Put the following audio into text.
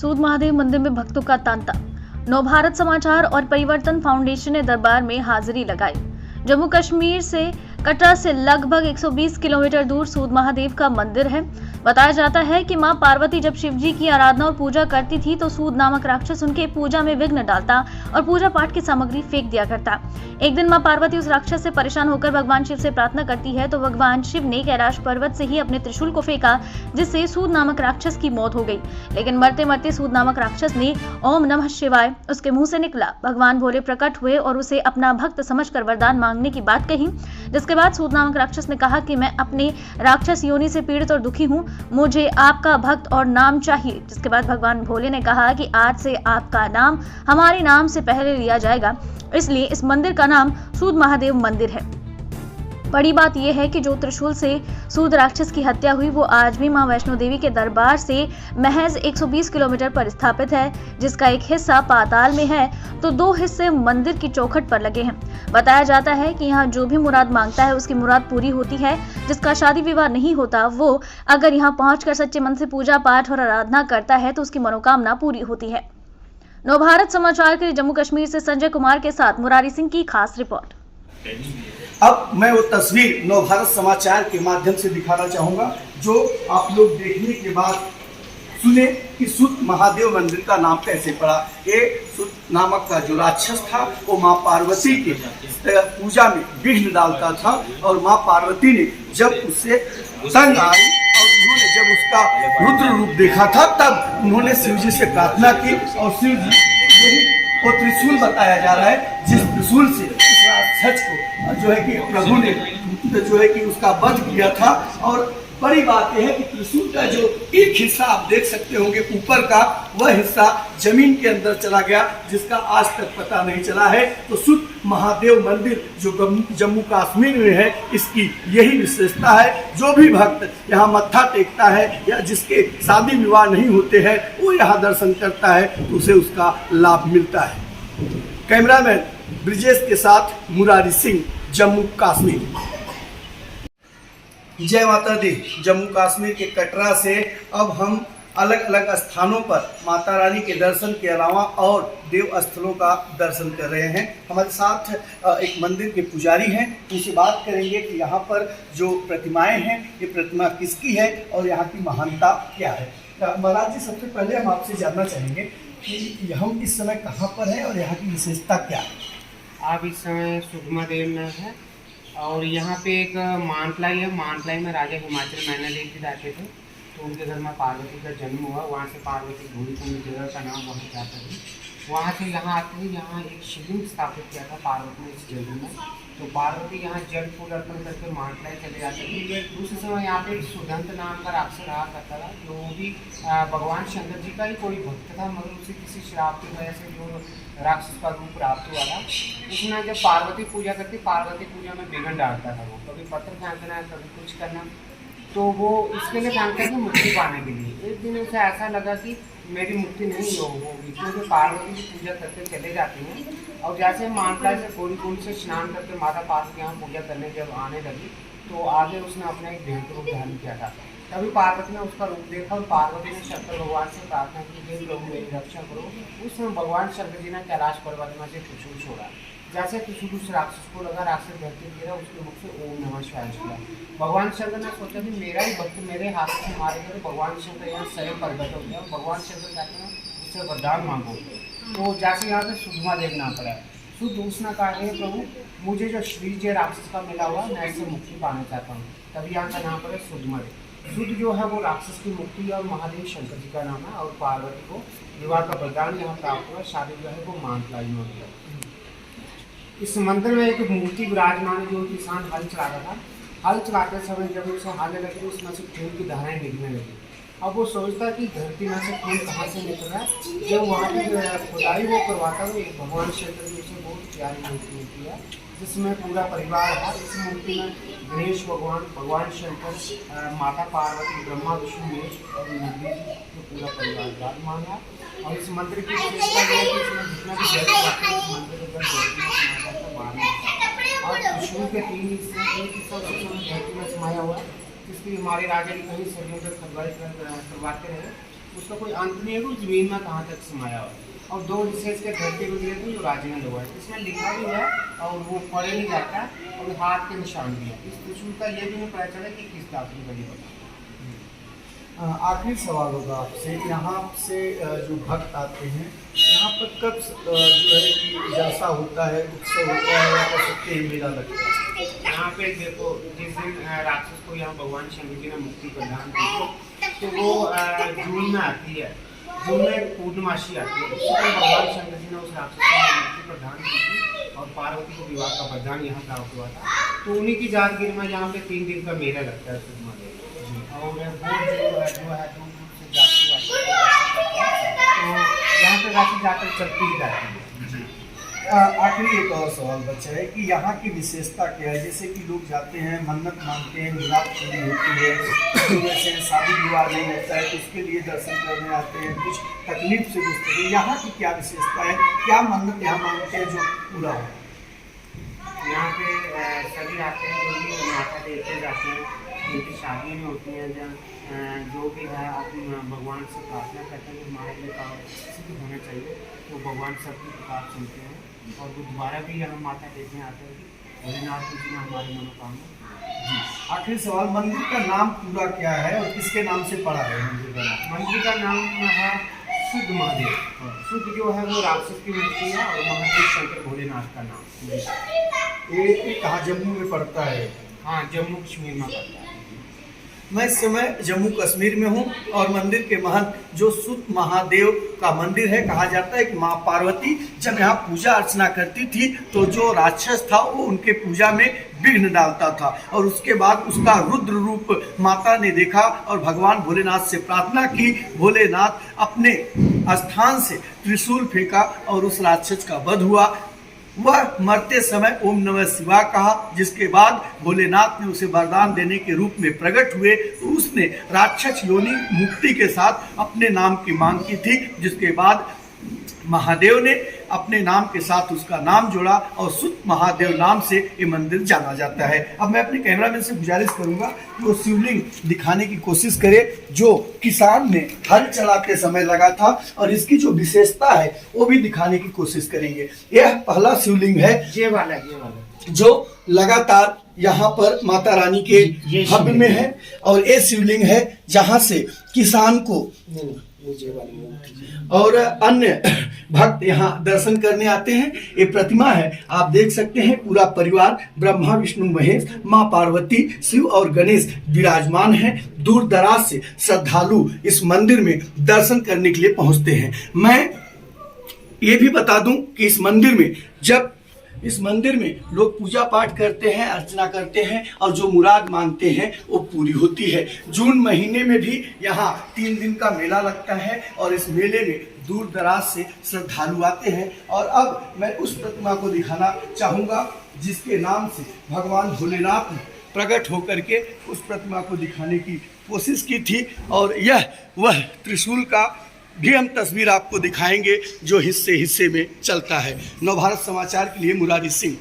सूद महादेव मंदिर में भक्तों का तांता। नवभारत समाचार और परिवर्तन फाउंडेशन ने दरबार में हाजिरी लगाई। जम्मू कश्मीर से कटरा से लगभग 120 किलोमीटर दूर सूद महादेव का मंदिर है। बताया जाता है कि मां पार्वती जब शिव जी की आराधना और पूजा करती थी तो सूद नामक राक्षस उनके पूजा में विघ्न डालता और पूजा पाठ की सामग्री फेंक दिया करता। एक दिन मां पार्वती उस राक्षस से परेशान होकर भगवान शिव से प्रार्थना करती है तो भगवान शिव ने कैलाश पर्वत से ही अपने त्रिशूल को फेंका, जिससे सूद नामक राक्षस की मौत हो गई। लेकिन मरते मरते सूद नामक राक्षस ने ओम नमः शिवाय उसके मुंह से निकला। भगवान भोले प्रकट हुए और उसे अपना भक्त समझकर वरदान मांगने की बात कही, जिसके बाद सूद नामक राक्षस ने कहा कि मैं अपने राक्षस योनि से पीड़ित और दुखी हूँ, मुझे आपका भक्त और नाम चाहिए। जिसके बाद भगवान भोले ने कहा कि आज से आपका नाम हमारे नाम से पहले लिया जाएगा, इसलिए इस मंदिर का नाम सूद महादेव मंदिर है। बड़ी बात यह है कि जो त्रिशूल से सूद राक्षस की हत्या हुई वो आज भी मां वैष्णो देवी के दरबार से महज 120 किलोमीटर पर स्थापित है, जिसका एक हिस्सा पाताल में है तो दो हिस्से मंदिर की चौखट पर लगे हैं। बताया जाता है कि यहाँ जो भी मुराद मांगता है उसकी मुराद पूरी होती है। जिसका शादी विवाह नहीं होता वो अगर यहाँ पहुंचकर सच्चे मन से पूजा पाठ और आराधना करता है तो उसकी मनोकामना पूरी होती है। नवभारत समाचार के लिए जम्मू कश्मीर से संजय कुमार के साथ मुरारी सिंह की खास रिपोर्ट। अब मैं वो तस्वीर नवभारत समाचार के माध्यम से दिखाना चाहूंगा जो आप लोग देखने के बाद सुने कि सूद महादेव मंदिर का नाम कैसे पड़ा। ये सूद नामक का जो राक्षस था वो मां पार्वती के पूजा में विघ्न डालता था और मां पार्वती ने जब उससे तंग आई और उन्होंने जब उसका रुद्र रूप देखा था तब उन्होंने शिव जी से प्रार्थना की और शिव जी यही वो त्रिशूल बताया जा रहा है जिस त्रिशूल से उस राक्षस को जो है कि प्रभु ने जो है कि उसका वध किया था। और बड़ी बात यह है कि त्रिशूल का जो एक हिस्सा आप देख सकते होंगे ऊपर का, वह हिस्सा जमीन के अंदर चला गया जिसका आज तक पता नहीं चला है। तो सूद महादेव मंदिर जो जम्मू कश्मीर में है इसकी यही विशेषता है। जो भी भक्त यहाँ मत्था टेकता है या जिसके शादी विवाह नहीं होते हैं वो यहाँ दर्शन करता है तो उसे उसका लाभ मिलता है। कैमरामैन ब्रिजेश के साथ मुरारी सिंह, जम्मू कश्मीर। जय माता दी। जम्मू कश्मीर के कटरा से अब हम अलग अलग स्थानों पर माता रानी के दर्शन के अलावा और देव स्थलों का दर्शन कर रहे हैं। हमारे साथ एक मंदिर के पुजारी हैं, उनसे बात करेंगे कि यहाँ पर जो प्रतिमाएं हैं ये प्रतिमा किसकी है और यहाँ की महानता क्या है। महाराज जी, सबसे पहले हम आपसे जानना चाहेंगे कि हम इस समय कहाँ पर हैं और यहाँ की विशेषता क्या है। आप इस समय सूद महादेव में है और यहाँ पे एक मानतलाई है। मानतलाई में राजा हिमाचल मैनदेव जी रहते थे तो उनके घर में पार्वती का जन्म हुआ। वहाँ से पार्वती घोड़ी कुंड जगह का नाम वहाँ जाता है। वहाँ से यहाँ आते ही यहाँ एक शिवलिंग स्थापित किया था पार्वती ने इस जगह में। तो पार्वती यहाँ जल फूल अर्पण करके मानतलाई चले जाते थे। दूसरे समय यहाँ पे सुदंत नाम का राक्षस रहा करता था जो भी भगवान शंकर जी का ही कोई भक्त था, मगर उसे किसी श्राप की वजह से जो राक्षस का रूप प्राप्त हुआ था। उसने जब पार्वती पूजा करती, पार्वती पूजा में विघ्न डालता था। वो कभी पत्थर फेंकना, कभी कुछ करना, तो वो इसके लिए फेंकता था मुक्ति पाने के लिए। एक दिन उसे ऐसा लगा कि मेरी मुक्ति नहीं होगी, क्योंकि पार्वती की पूजा करके चले जाते हैं। और जैसे मानतलाई से घोड़ी कुंड से स्नान करके माता पार्वती यहाँ पूजा करने जब आने लगी तो आगे उसने अपना एक भयंकर रूप धारण किया था। तभी पार्वती ने उसका रूप देखा और पार्वती ने शंकर भगवान से प्रार्थना की, हे प्रभु मेरी रक्षा करो। उस समय भगवान शंकर जी ने कैलाश पर्वत में से त्रिशूल छोड़ा। जैसे त्रिशूल उस राक्षस को लगा, राक्षस धरती गिरा, उसके मुख से ओम नमः शिवाय निकला। भगवान शंकर ने सोचा कि मेरा ही भक्त मेरे हाथ से मारेगा तो भगवान शंकर यहाँ स्वयं प्रकट हो गया। भगवान शंकर कहते हैं उससे वरदान मांगो। तो जैसे यहाँ पे सूद महादेव नाम पड़ा है। सूद उसने कहा, हे प्रभु मुझे जो श्री जय राक्षस का मिला हुआ मैं इससे मुक्ति पाना चाहता हूँ। तभी यहाँ का नाम पड़ा सूद महादेव। सूद जो है वो राक्षस की मुक्ति और महादेव शंकर जी का नाम है। और पार्वती को विवाह का वरदान यहाँ प्राप्त हुआ। शादी जो है वो मानतलाई में हुआ। इस मंदिर में एक मूर्ति विराजमान है जो किसान हल चला रहा था। हल चलाते समय जब उसे हालने लगी उसमें से खून की धाराएं निकलने लगी। अब वो सोचता कि धरती में से खून कहाँ से निकल रहा है। जब वहाँ की खुदाई वो करवाता है, एक भगवान शंकर जी से बहुत प्यारी मूर्ति होती है जिसमें पूरा परिवार है। इस मूर्ति में गणेश भगवान, भगवान शंकर, माता पार्वती, ब्रह्मा विष्णु महेश और नंदी जी पूरा परिवार विराजमान है। और इस मंदिर की विशेषता यह है कि इसमें जितना भी जल जाता है इस मंदिर के अंदर और त्रिशूल के 3 हिस्से, एक हिस्सा धरती में समाया हुआ है जिसकी हमारे राजा जी कहीं षड्यंत्र करवाते रहे। उसका कोई अंत नहीं है कि जमीन में कहाँ तक समाया हुआ है। और 2 डिशेज के धरती को दिए थे जो राजे ने लगवाए, इसमें लिखा भी है और वो पढ़े नहीं जाता और हाथ के निशान भी है। इस त्रिशूल का ये भी नहीं पता चला कि किस दाखिल का ये बता। आखिरी सवाल होगा आपसे, यहाँ से जो भक्त आते हैं यहाँ पर कब जो है कि जलसा होता है, उत्सव होता है, या कह सकते हैं मेला लगता है? यहाँ पे देखो, जिस दिन राक्षस को यहाँ भगवान शंकर जी ने मुक्ति प्रदान की तो वो जून में आती है, जून में पूर्णमासी आती है। उस समय भगवान शंकर जी ने उस राक्षस को मुक्ति प्रदान की थी और पार्वती को विवाह का वरदान यहाँ प्राप्त हुआ था। तो उन्हीं की यादगिरी में यहाँ पे 3 दिन का मेला लगता है सुषमा देवी। और वो जो है दूर दूर से जाती है, तो यहाँ पे राशि जाकर चलती ही जाती है। आखिरी एक और सवाल बचा है कि यहाँ की विशेषता क्या है? जैसे कि लोग जाते हैं, मन्नत मांगते हैं, मुराद पूरी होती है, तो वैसे शादी विवाह नहीं होता है तो उसके लिए दर्शन करने आते हैं, कुछ तकलीफ से गुजरते हैं। यहाँ की क्या विशेषता है, क्या मन्नत यहाँ मांगते हैं जो पूरा हो? यहाँ पे सभी आते हैं, जो भी माता देखते जाते हैं, जिनकी शादी में होती है, जो भी है अपने भगवान से प्रार्थना करते हैं कि हमारे लिए काम सिद्ध होना चाहिए, तो भगवान सबकी पुकार सुनते हैं और वो दोबारा भी यहाँ माता देखने आते हैं कि भोलेनाथ जी ने हमारी मनोकामना। आखिरी सवाल, मंदिर का नाम पूरा क्या है और किसके नाम से पड़ा है मंदिर का नाम? मंदिर का नाम है शुद्ध महादेव। शुद्ध जो है वो राक्षस की मूर्ति है और महादेव शंकर भोलेनाथ का नाम। ये कहाँ जम्मू में पड़ता है? हाँ, जम्मू कश्मीर में पड़ता है। मैं इस समय जम्मू कश्मीर में हूँ और मंदिर के महंत जो शुद्ध महादेव का मंदिर है, कहा जाता है कि माँ पार्वती जब यहाँ पूजा अर्चना करती थी तो जो राक्षस था वो उनके पूजा में विघ्न डालता था और उसके बाद उसका रुद्र रूप माता ने देखा और भगवान भोलेनाथ से प्रार्थना की। भोलेनाथ अपने स्थान से त्रिशूल फेंका और उस राक्षस का वध हुआ। वह मरते समय ओम नमः शिवाय कहा, जिसके बाद भोलेनाथ ने उसे वरदान देने के रूप में प्रकट हुए। तो उसने राक्षस योनि मुक्ति के साथ अपने नाम की मांग की थी, जिसके बाद महादेव ने अपने नाम के साथ उसका नाम जोड़ा और शुद्ध महादेव नाम से ये मंदिर जाना जाता है। अब मैं अपने कैमरामैन से गुजारिश करूंगा कि वो शिवलिंग दिखाने की कोशिश करे जो किसान ने हल चलाते समय लगा था और इसकी जो विशेषता है वो भी दिखाने की कोशिश करेंगे। यह पहला शिवलिंग है ये वाला जो लगातार यहाँ पर माता रानी के भव्य में है और ये शिवलिंग है जहाँ से किसान को और अन्य भक्त यहाँ दर्शन करने आते हैं। ये प्रतिमा है, आप देख सकते हैं पूरा परिवार ब्रह्मा विष्णु महेश, माँ पार्वती, शिव और गणेश विराजमान हैं। दूर दराज से श्रद्धालु इस मंदिर में दर्शन करने के लिए पहुंचते हैं। मैं ये भी बता दूं कि इस मंदिर में लोग पूजा पाठ करते हैं, अर्चना करते हैं और जो मुराद मांगते हैं वो पूरी होती है। जून महीने में भी यहाँ 3 दिन का मेला लगता है और इस मेले में दूर दराज से श्रद्धालु आते हैं। और अब मैं उस प्रतिमा को दिखाना चाहूँगा जिसके नाम से भगवान भोलेनाथ ने प्रकट होकर के उस प्रतिमा को दिखाने की कोशिश की थी और यह वह त्रिशूल का भी हम तस्वीर आपको दिखाएंगे जो हिस्से हिस्से में चलता है। नवभारत समाचार के लिए मुरारी सिंह।